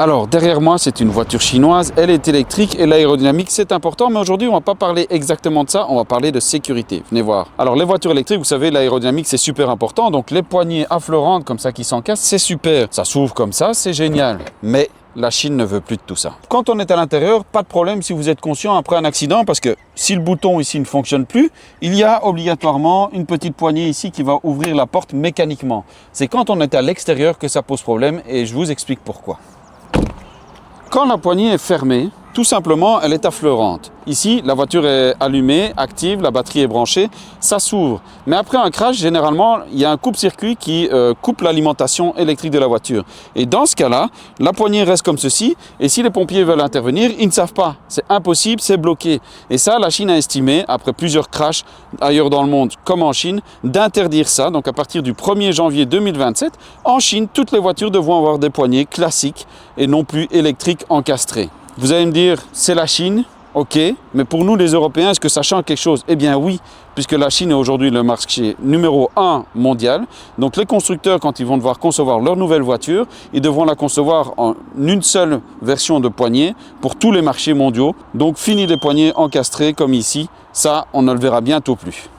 Alors, derrière moi, c'est une voiture chinoise, elle est électrique et l'aérodynamique, c'est important. Mais aujourd'hui, on ne va pas parler exactement de ça, on va parler de sécurité. Venez voir. Alors, les voitures électriques, vous savez, l'aérodynamique, c'est super important. Donc, les poignées affleurantes comme ça qui s'encassent, c'est super. Ça s'ouvre comme ça, c'est génial. Mais la Chine ne veut plus de tout ça. Quand on est à l'intérieur, pas de problème si vous êtes conscient après un accident, parce que si le bouton ici ne fonctionne plus, il y a obligatoirement une petite poignée ici qui va ouvrir la porte mécaniquement. C'est quand on est à l'extérieur que ça pose problème et je vous explique pourquoi. Quand la poignée est fermée, tout simplement, elle est affleurante. Ici, la voiture est allumée, active, la batterie est branchée, ça s'ouvre. Mais après un crash, généralement, il y a un coupe-circuit qui coupe l'alimentation électrique de la voiture. Et dans ce cas-là, la poignée reste comme ceci. Et si les pompiers veulent intervenir, ils ne savent pas. C'est impossible, c'est bloqué. Et ça, la Chine a estimé, après plusieurs crashs ailleurs dans le monde, comme en Chine, d'interdire ça. Donc à partir du 1er janvier 2027, en Chine, toutes les voitures devront avoir des poignées classiques et non plus électriques encastrées. Vous allez me dire, c'est la Chine, ok, mais pour nous les Européens, est-ce que ça change quelque chose? Eh bien oui, puisque la Chine est aujourd'hui le marché numéro 1 mondial. Donc les constructeurs, quand ils vont devoir concevoir leur nouvelle voiture, ils devront la concevoir en une seule version de poignée pour tous les marchés mondiaux. Donc fini les poignées encastrées comme ici, ça on ne le verra bientôt plus.